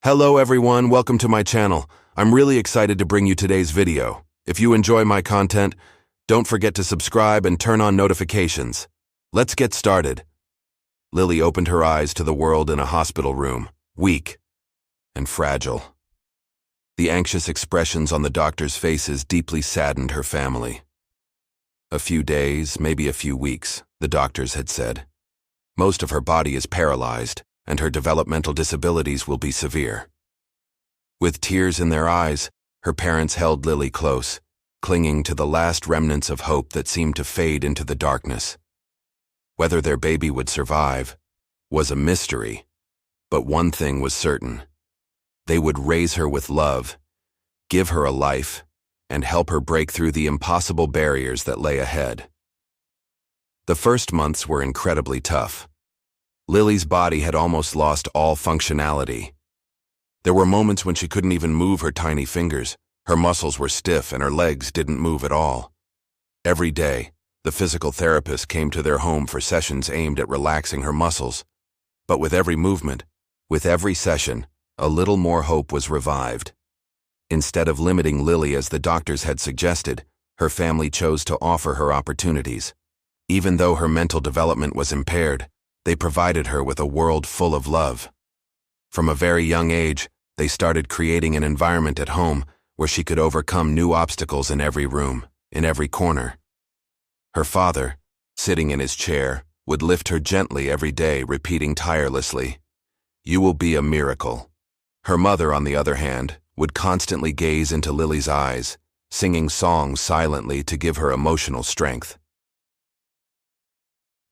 Hello everyone, welcome to my channel. I'm really excited to bring you today's video. If you enjoy my content, don't forget to subscribe and turn on notifications. Let's get started. Lily opened her eyes to the world in a hospital room, weak and fragile. The anxious expressions on the doctors' faces deeply saddened her family. A few days, maybe a few weeks, the doctors had said. Most of her body is paralyzed, and her developmental disabilities will be severe. With tears in their eyes, her parents held Lily close, clinging to the last remnants of hope that seemed to fade into the darkness. Whether their baby would survive was a mystery, but one thing was certain. They would raise her with love, give her a life, and help her break through the impossible barriers that lay ahead. The first months were incredibly tough. Lily's body had almost lost all functionality. There were moments when she couldn't even move her tiny fingers. Her muscles were stiff and her legs didn't move at all. Every day, the physical therapist came to their home for sessions aimed at relaxing her muscles. But with every movement, with every session, a little more hope was revived. Instead of limiting Lily as the doctors had suggested, her family chose to offer her opportunities. Even though her mental development was impaired, they provided her with a world full of love. From a very young age, they started creating an environment at home where she could overcome new obstacles in every room, in every corner. Her father, sitting in his chair, would lift her gently every day, repeating tirelessly, "You will be a miracle." Her mother, on the other hand, would constantly gaze into Lily's eyes, singing songs silently to give her emotional strength.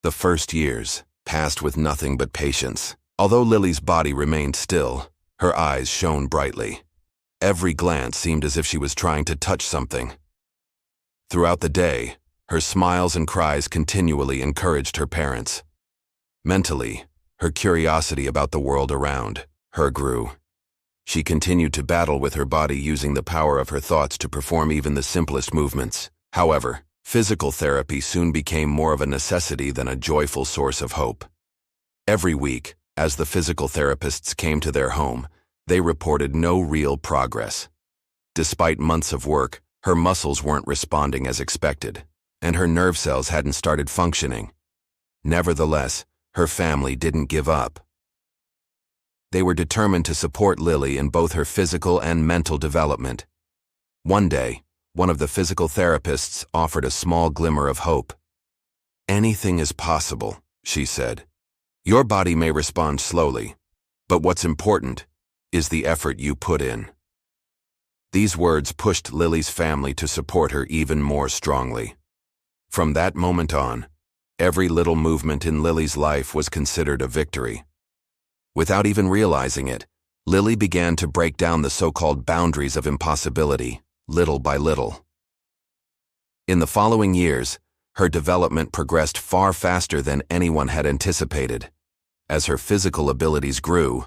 The first years passed with nothing but patience. Although Lily's body remained still, her eyes shone brightly. Every glance seemed as if she was trying to touch something. Throughout the day, her smiles and cries continually encouraged her parents. Mentally, her curiosity about the world around her grew. She continued to battle with her body, using the power of her thoughts to perform even the simplest movements. However, physical therapy soon became more of a necessity than a joyful source of hope. Every week, as the physical therapists came to their home, they reported no real progress. Despite months of work, her muscles weren't responding as expected, and her nerve cells hadn't started functioning. Nevertheless, her family didn't give up. They were determined to support Lily in both her physical and mental development. One day, one of the physical therapists offered a small glimmer of hope. "Anything is possible," she said. "Your body may respond slowly, but what's important is the effort you put in." These words pushed Lily's family to support her even more strongly. From that moment on, every little movement in Lily's life was considered a victory. Without even realizing it, Lily began to break down the so-called boundaries of impossibility, little by little. In the following years, her development progressed far faster than anyone had anticipated. As her physical abilities grew,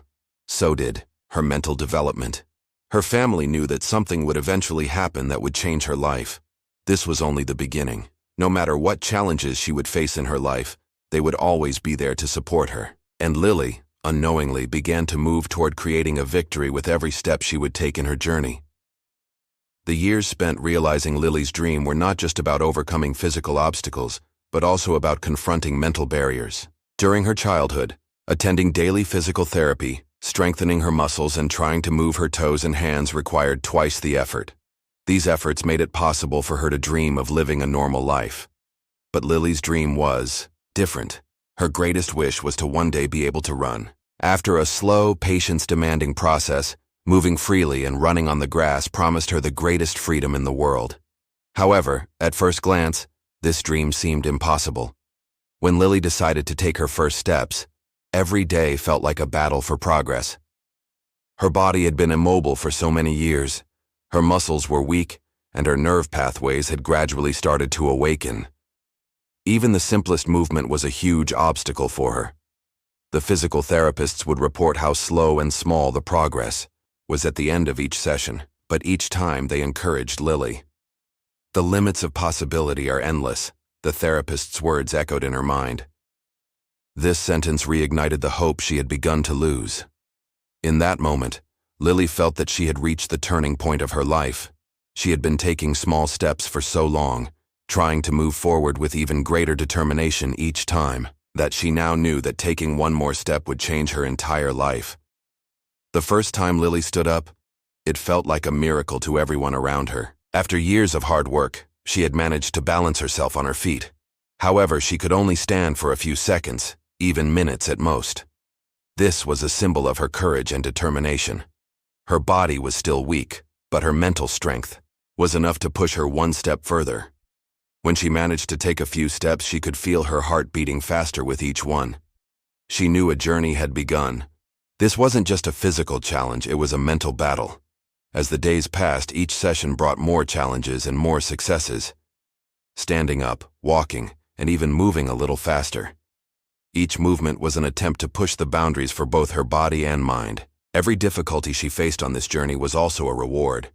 so did her mental development. Her family knew that something would eventually happen that would change her life. This was only the beginning. No matter what challenges she would face in her life, they would always be there to support her. And Lily, unknowingly, began to move toward creating a victory with every step she would take in her journey. The years spent realizing Lily's dream were not just about overcoming physical obstacles, but also about confronting mental barriers. During her childhood, attending daily physical therapy, strengthening her muscles, and trying to move her toes and hands required twice the effort. These efforts made it possible for her to dream of living a normal life. But Lily's dream was different. Her greatest wish was to one day be able to run. After a slow, patience-demanding process, moving freely and running on the grass promised her the greatest freedom in the world. However, at first glance, this dream seemed impossible. When Lily decided to take her first steps, every day felt like a battle for progress. Her body had been immobile for so many years. Her muscles were weak, and her nerve pathways had gradually started to awaken. Even the simplest movement was a huge obstacle for her. The physical therapists would report how slow and small the progress was at the end of each session, but each time they encouraged Lily. "The limits of possibility are endless," the therapist's words echoed in her mind. This sentence reignited the hope she had begun to lose. In that moment, Lily felt that she had reached the turning point of her life. She had been taking small steps for so long, trying to move forward with even greater determination each time, that she now knew that taking one more step would change her entire life. The first time Lily stood up, it felt like a miracle to everyone around her. After years of hard work, she had managed to balance herself on her feet. However, she could only stand for a few seconds, even minutes at most. This was a symbol of her courage and determination. Her body was still weak, but her mental strength was enough to push her one step further. When she managed to take a few steps, she could feel her heart beating faster with each one. She knew a journey had begun. This wasn't just a physical challenge, it was a mental battle. As the days passed, each session brought more challenges and more successes. Standing up, walking, and even moving a little faster. Each movement was an attempt to push the boundaries for both her body and mind. Every difficulty she faced on this journey was also a reward.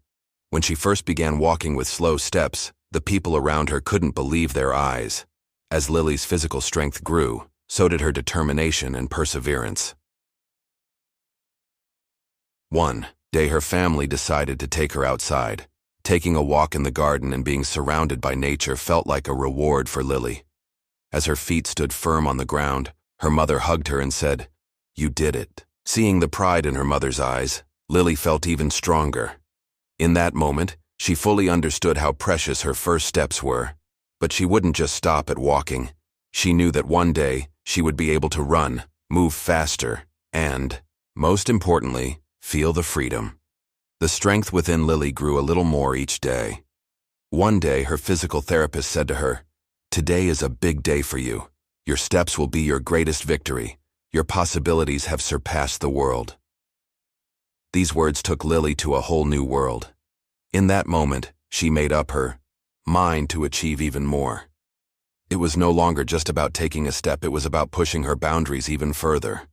When she first began walking with slow steps, the people around her couldn't believe their eyes. As Lily's physical strength grew, so did her determination and perseverance. One day, her family decided to take her outside. Taking a walk in the garden and being surrounded by nature felt like a reward for Lily. As her feet stood firm on the ground, her mother hugged her and said, "You did it." Seeing the pride in her mother's eyes, Lily felt even stronger. In that moment, she fully understood how precious her first steps were. But she wouldn't just stop at walking. She knew that one day, she would be able to run, move faster, and, most importantly, feel the freedom. The strength within Lily grew a little more each day. One day, her physical therapist said to her, "Today is a big day for you. Your steps will be your greatest victory. Your possibilities have surpassed the world." These words took Lily to a whole new world. In that moment, she made up her mind to achieve even more. It was no longer just about taking a step, it was about pushing her boundaries even further.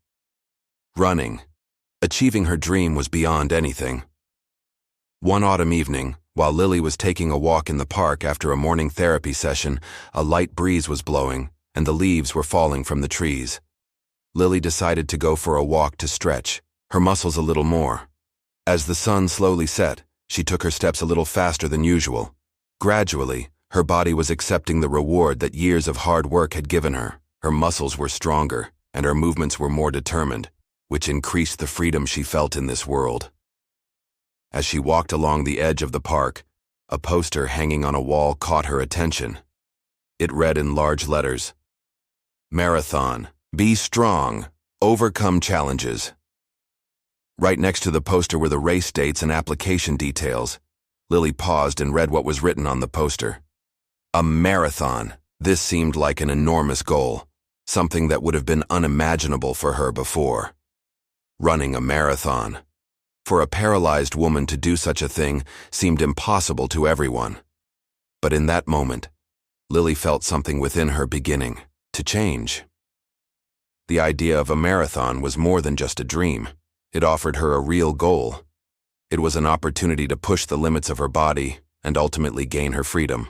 Running. Achieving her dream was beyond anything. One autumn evening, while Lily was taking a walk in the park after a morning therapy session, a light breeze was blowing, and the leaves were falling from the trees. Lily decided to go for a walk to stretch her muscles a little more. As the sun slowly set, she took her steps a little faster than usual. Gradually, her body was accepting the reward that years of hard work had given her. Her muscles were stronger, and her movements were more determined, which increased the freedom she felt in this world. As she walked along the edge of the park, a poster hanging on a wall caught her attention. It read in large letters, "Marathon. Be strong. Overcome challenges." Right next to the poster were the race dates and application details. Lily paused and read what was written on the poster. A marathon. This seemed like an enormous goal, something that would have been unimaginable for her before. Running a marathon. For a paralyzed woman to do such a thing seemed impossible to everyone. But in that moment, Lily felt something within her beginning to change. The idea of a marathon was more than just a dream. It offered her a real goal. It was an opportunity to push the limits of her body and ultimately gain her freedom.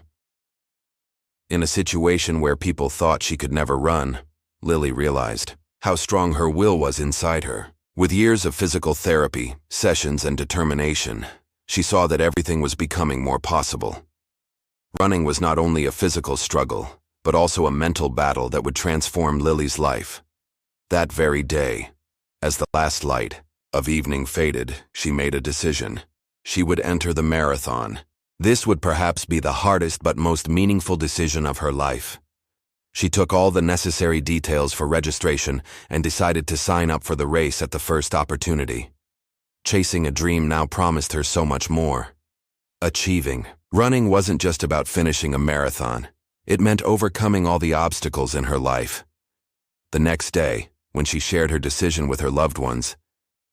In a situation where people thought she could never run, Lily realized how strong her will was inside her. With years of physical therapy, sessions, and determination, she saw that everything was becoming more possible. Running was not only a physical struggle, but also a mental battle that would transform Lily's life. That very day, as the last light of evening faded, she made a decision. She would enter the marathon. This would perhaps be the hardest but most meaningful decision of her life. She took all the necessary details for registration and decided to sign up for the race at the first opportunity. Chasing a dream now promised her so much more. Achieving. Running wasn't just about finishing a marathon. It meant overcoming all the obstacles in her life. The next day, when she shared her decision with her loved ones,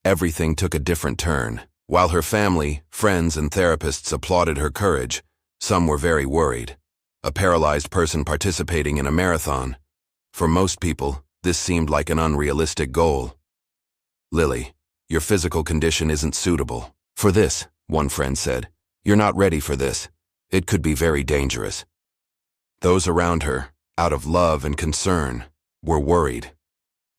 everything took a different turn. While her family, friends, and therapists applauded her courage, some were very worried. A paralyzed person participating in a marathon. For most people, this seemed like an unrealistic goal. "Lily, your physical condition isn't suitable for this," one friend said. "You're not ready for this. It could be very dangerous." Those around her, out of love and concern, were worried.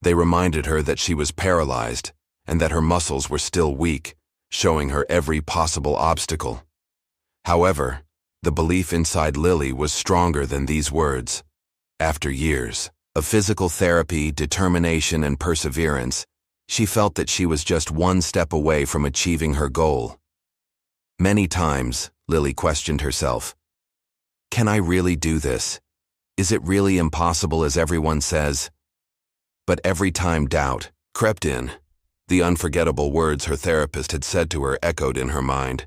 They reminded her that she was paralyzed and that her muscles were still weak. showing her every possible obstacle. However, the belief inside Lily was stronger than these words. After years of physical therapy, determination, and perseverance, she felt that she was just one step away from achieving her goal. Many times, Lily questioned herself, "Can I really do this? Is it really impossible as everyone says?" But every time doubt crept in, the unforgettable words her therapist had said to her echoed in her mind.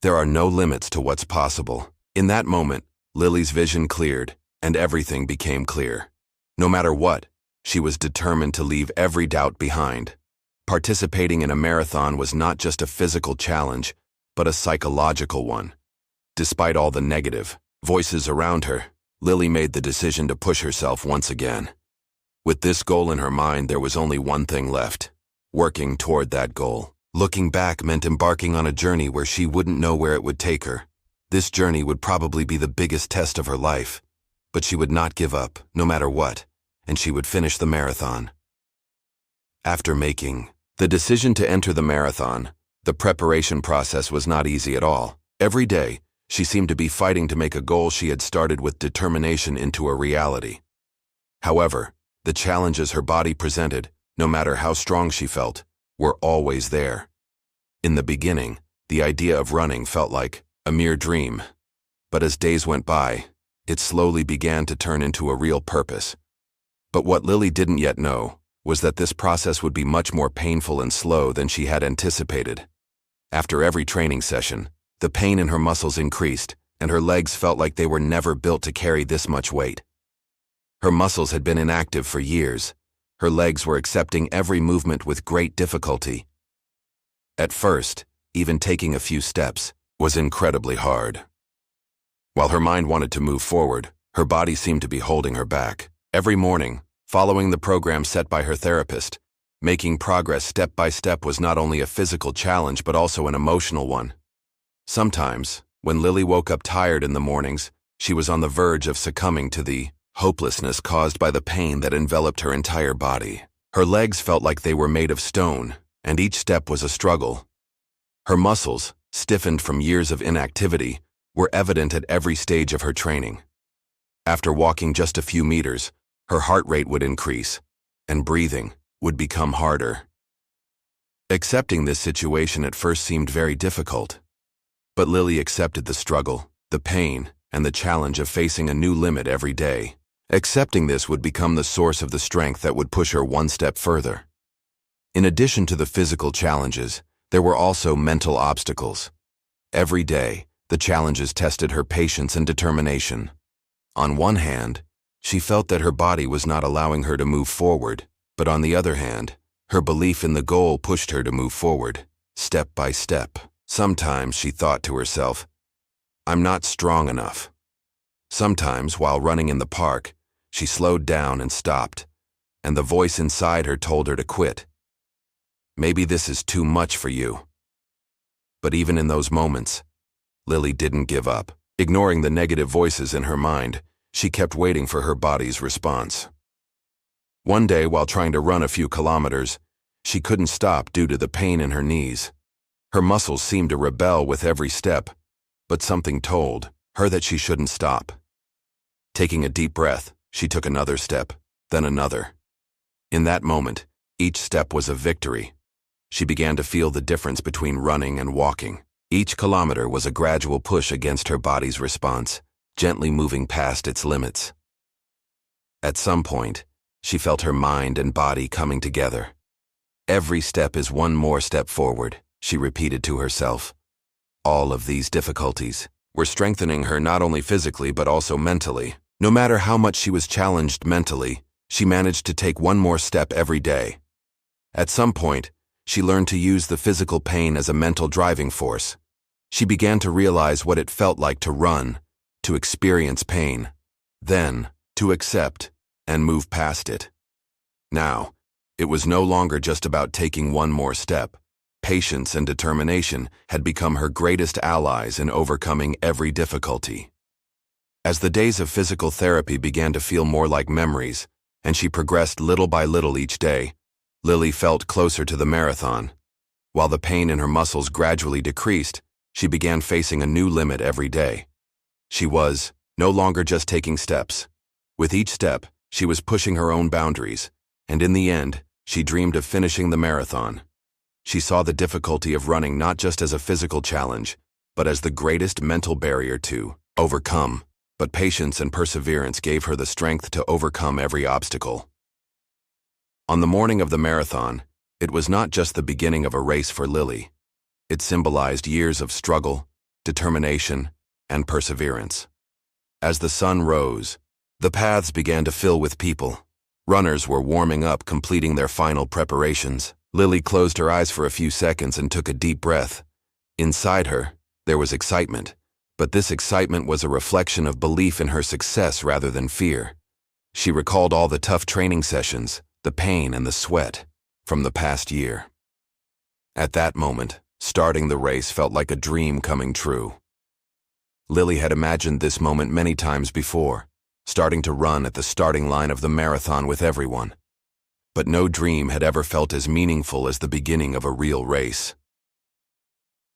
There are no limits to what's possible. In that moment, Lily's vision cleared, and everything became clear. No matter what, she was determined to leave every doubt behind. Participating in a marathon was not just a physical challenge, but a psychological one. Despite all the negative voices around her, Lily made the decision to push herself once again. With this goal in her mind, there was only one thing left: working toward that goal. Looking back meant embarking on a journey where she wouldn't know where it would take her. This journey would probably be the biggest test of her life, but she would not give up, no matter what, and she would finish the marathon. After making the decision to enter the marathon, the preparation process was not easy at all. Every day, she seemed to be fighting to make a goal she had started with determination into a reality. However, the challenges her body presented, no matter how strong she felt, were always there. In the beginning, the idea of running felt like a mere dream, but as days went by, it slowly began to turn into a real purpose. But what Lily didn't yet know was that this process would be much more painful and slow than she had anticipated. After every training session, the pain in her muscles increased, and her legs felt like they were never built to carry this much weight. Her muscles had been inactive for years. Her legs were accepting every movement with great difficulty. At first, even taking a few steps was incredibly hard. While her mind wanted to move forward, her body seemed to be holding her back. Every morning, following the program set by her therapist, making progress step by step was not only a physical challenge but also an emotional one. Sometimes, when Lily woke up tired in the mornings, she was on the verge of succumbing to the hopelessness caused by the pain that enveloped her entire body. Her legs felt like they were made of stone, and each step was a struggle. Her muscles, stiffened from years of inactivity, were evident at every stage of her training. After walking just a few meters, her heart rate would increase, and breathing would become harder. Accepting this situation at first seemed very difficult, but Lily accepted the struggle, the pain, and the challenge of facing a new limit every day. Accepting this would become the source of the strength that would push her one step further. In addition to the physical challenges, there were also mental obstacles. Every day, the challenges tested her patience and determination. On one hand, she felt that her body was not allowing her to move forward, but on the other hand, her belief in the goal pushed her to move forward, step by step. Sometimes she thought to herself, "I'm not strong enough." Sometimes, while running in the park, she slowed down and stopped, and the voice inside her told her to quit. "Maybe this is too much for you." But even in those moments, Lily didn't give up. Ignoring the negative voices in her mind, she kept waiting for her body's response. One day, while trying to run a few kilometers, she couldn't stop due to the pain in her knees. Her muscles seemed to rebel with every step, but something told her that she shouldn't stop. Taking a deep breath, she took another step, then another. In that moment, each step was a victory. She began to feel the difference between running and walking. Each kilometer was a gradual push against her body's response, gently moving past its limits. At some point, she felt her mind and body coming together. "Every step is one more step forward," she repeated to herself. All of these difficulties were strengthening her not only physically but also mentally. No matter how much she was challenged mentally, she managed to take one more step every day. At some point, she learned to use the physical pain as a mental driving force. She began to realize what it felt like to run, to experience pain, then to accept and move past it. Now, it was no longer just about taking one more step. Patience and determination had become her greatest allies in overcoming every difficulty. As the days of physical therapy began to feel more like memories, and she progressed little by little each day, Lily felt closer to the marathon. While the pain in her muscles gradually decreased, she began facing a new limit every day. She was no longer just taking steps. With each step, she was pushing her own boundaries, and in the end, she dreamed of finishing the marathon. She saw the difficulty of running not just as a physical challenge, but as the greatest mental barrier to overcome. But patience and perseverance gave her the strength to overcome every obstacle. On the morning of the marathon, it was not just the beginning of a race for Lily. It symbolized years of struggle, determination, and perseverance. As the sun rose, the paths began to fill with people. Runners were warming up, completing their final preparations. Lily closed her eyes for a few seconds and took a deep breath. Inside her, there was excitement, but this excitement was a reflection of belief in her success rather than fear. She recalled all the tough training sessions, the pain and the sweat from the past year. At that moment, starting the race felt like a dream coming true. Lily had imagined this moment many times before, starting to run at the starting line of the marathon with everyone. But no dream had ever felt as meaningful as the beginning of a real race.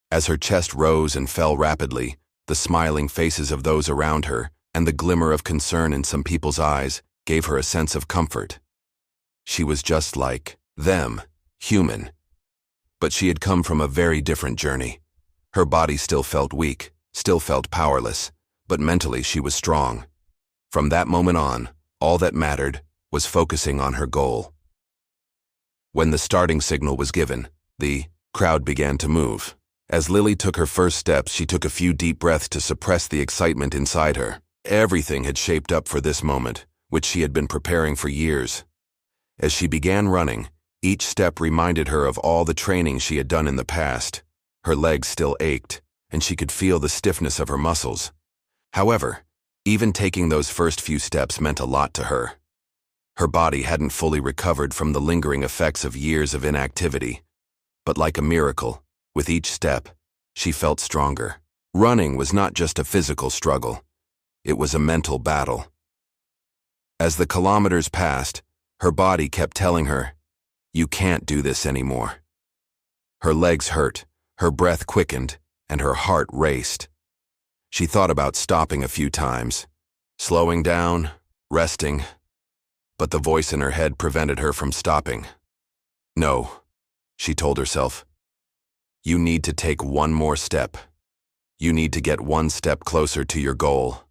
As her chest rose and fell rapidly, the smiling faces of those around her and the glimmer of concern in some people's eyes gave her a sense of comfort. She was just like them, human. But she had come from a very different journey. Her body still felt weak, still felt powerless, but mentally she was strong. From that moment on, all that mattered was focusing on her goal. When the starting signal was given, the crowd began to move. As Lily took her first steps, she took a few deep breaths to suppress the excitement inside her. Everything had shaped up for this moment, which she had been preparing for years. As she began running, each step reminded her of all the training she had done in the past. Her legs still ached, and she could feel the stiffness of her muscles. However, even taking those first few steps meant a lot to her. Her body hadn't fully recovered from the lingering effects of years of inactivity. But like a miracle, with each step, she felt stronger. Running was not just a physical struggle. It was a mental battle. As the kilometers passed, her body kept telling her, "You can't do this anymore." Her legs hurt, her breath quickened, and her heart raced. She thought about stopping a few times, slowing down, resting, but the voice in her head prevented her from stopping. "No," she told herself. "You need to take one more step. You need to get one step closer to your goal."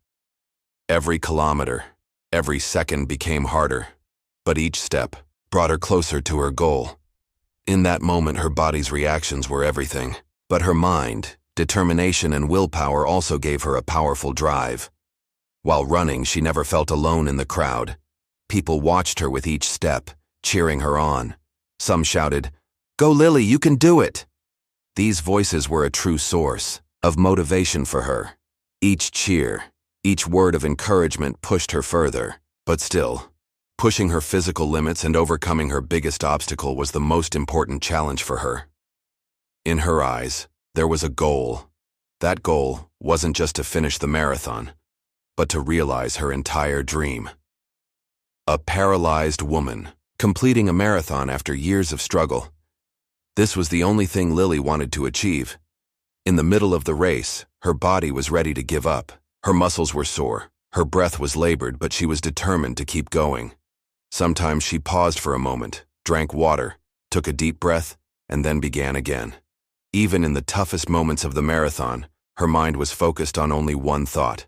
Every kilometer, every second became harder, but each step brought her closer to her goal. In that moment, her body's reactions were everything, but her mind, determination, and willpower also gave her a powerful drive. While running, she never felt alone in the crowd. People watched her with each step, cheering her on. Some shouted, "Go Lily, you can do it!" These voices were a true source of motivation for her. Each cheer, each word of encouragement pushed her further, but still, pushing her physical limits and overcoming her biggest obstacle was the most important challenge for her. In her eyes, there was a goal. That goal wasn't just to finish the marathon, but to realize her entire dream. A paralyzed woman, completing a marathon after years of struggle. This was the only thing Lily wanted to achieve. In the middle of the race, her body was ready to give up. Her muscles were sore, her breath was labored, but she was determined to keep going. Sometimes she paused for a moment, drank water, took a deep breath, and then began again. Even in the toughest moments of the marathon, her mind was focused on only one thought: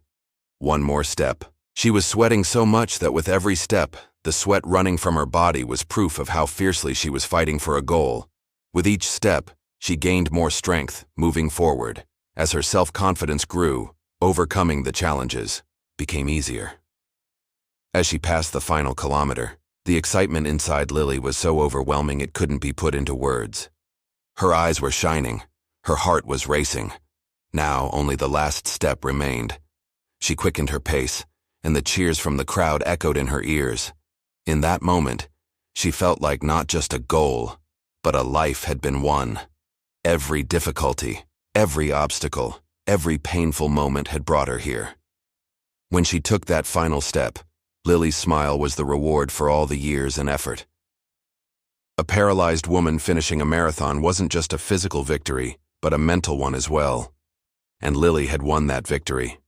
one more step. She was sweating so much that with every step, the sweat running from her body was proof of how fiercely she was fighting for a goal. With each step, she gained more strength, moving forward. As her self-confidence grew, overcoming the challenges became easier. As she passed the final kilometer, the excitement inside Lily was so overwhelming it couldn't be put into words. Her eyes were shining, her heart was racing. Now only the last step remained. She quickened her pace, and the cheers from the crowd echoed in her ears. In that moment, she felt like not just a goal, but a life had been won. Every difficulty, every obstacle, every painful moment had brought her here. When she took that final step, Lily's smile was the reward for all the years and effort. A paralyzed woman finishing a marathon wasn't just a physical victory, but a mental one as well. And Lily had won that victory.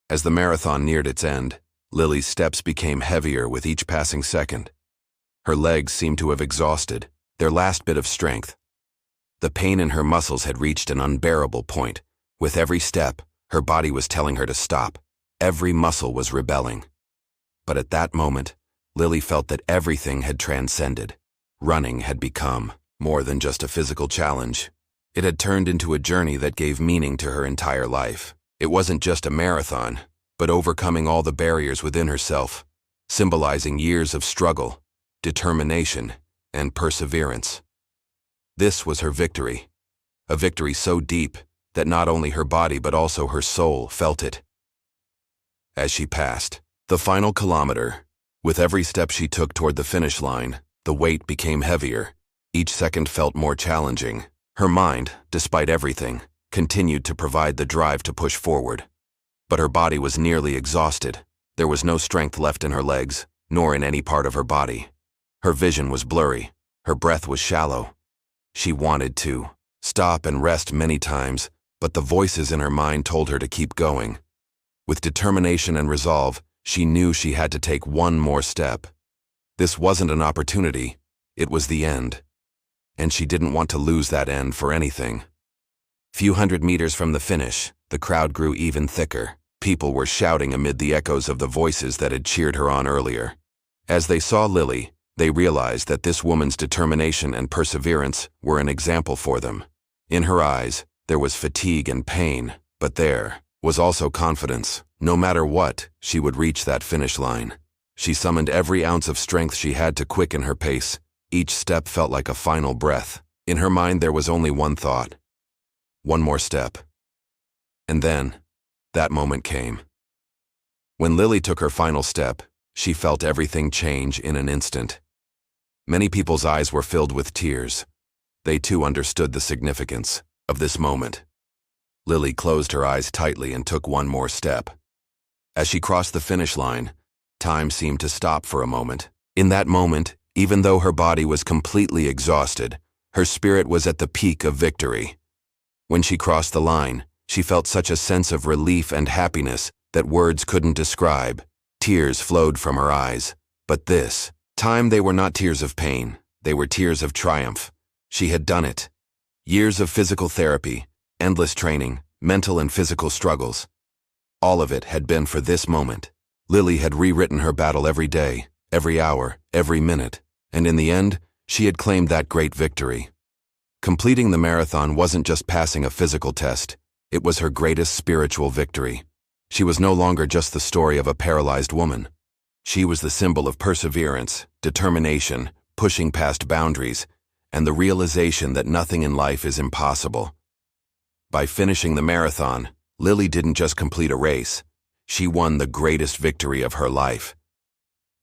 As the marathon neared its end, Lily's steps became heavier with each passing second. Her legs seemed to have exhausted, their last bit of strength. The pain in her muscles had reached an unbearable point. With every step, her body was telling her to stop. Every muscle was rebelling. But at that moment, Lily felt that everything had transcended. Running had become more than just a physical challenge. It had turned into a journey that gave meaning to her entire life. It wasn't just a marathon, but overcoming all the barriers within herself, symbolizing years of struggle, determination, and perseverance. This was her victory, a victory so deep that not only her body but also her soul felt it. As she passed the final kilometer, with every step she took toward the finish line, the weight became heavier. Each second felt more challenging. Her mind, despite everything, continued to provide the drive to push forward. But her body was nearly exhausted. There was no strength left in her legs, nor in any part of her body. Her vision was blurry. Her breath was shallow. She wanted to stop and rest many times, but the voices in her mind told her to keep going. With determination and resolve, she knew she had to take one more step. This wasn't an opportunity, it was the end. And she didn't want to lose that end for anything. Few hundred meters from the finish, the crowd grew even thicker. People were shouting amid the echoes of the voices that had cheered her on earlier. As they saw Lily, they realized that this woman's determination and perseverance were an example for them. In her eyes, there was fatigue and pain, but there was also confidence. No matter what, she would reach that finish line. She summoned every ounce of strength she had to quicken her pace. Each step felt like a final breath. In her mind, there was only one thought. One more step. And then, that moment came. When Lily took her final step, she felt everything change in an instant. Many people's eyes were filled with tears. They too understood the significance of this moment. Lily closed her eyes tightly and took one more step. As she crossed the finish line, time seemed to stop for a moment. In that moment, even though her body was completely exhausted, her spirit was at the peak of victory. When she crossed the line, she felt such a sense of relief and happiness that words couldn't describe. Tears flowed from her eyes. But this time they were not tears of pain, they were tears of triumph. She had done it. Years of physical therapy, endless training, mental and physical struggles. All of it had been for this moment. Lily had rewritten her battle every day, every hour, every minute, and in the end, she had claimed that great victory. Completing the marathon wasn't just passing a physical test, it was her greatest spiritual victory. She was no longer just the story of a paralyzed woman. She was the symbol of perseverance, determination, pushing past boundaries, and the realization that nothing in life is impossible. By finishing the marathon, Lily didn't just complete a race, she won the greatest victory of her life.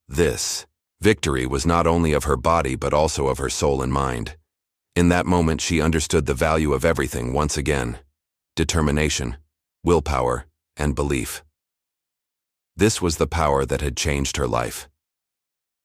This victory was not only of her body but also of her soul and mind. In that moment, she understood the value of everything once again: determination, willpower, and belief. This was the power that had changed her life.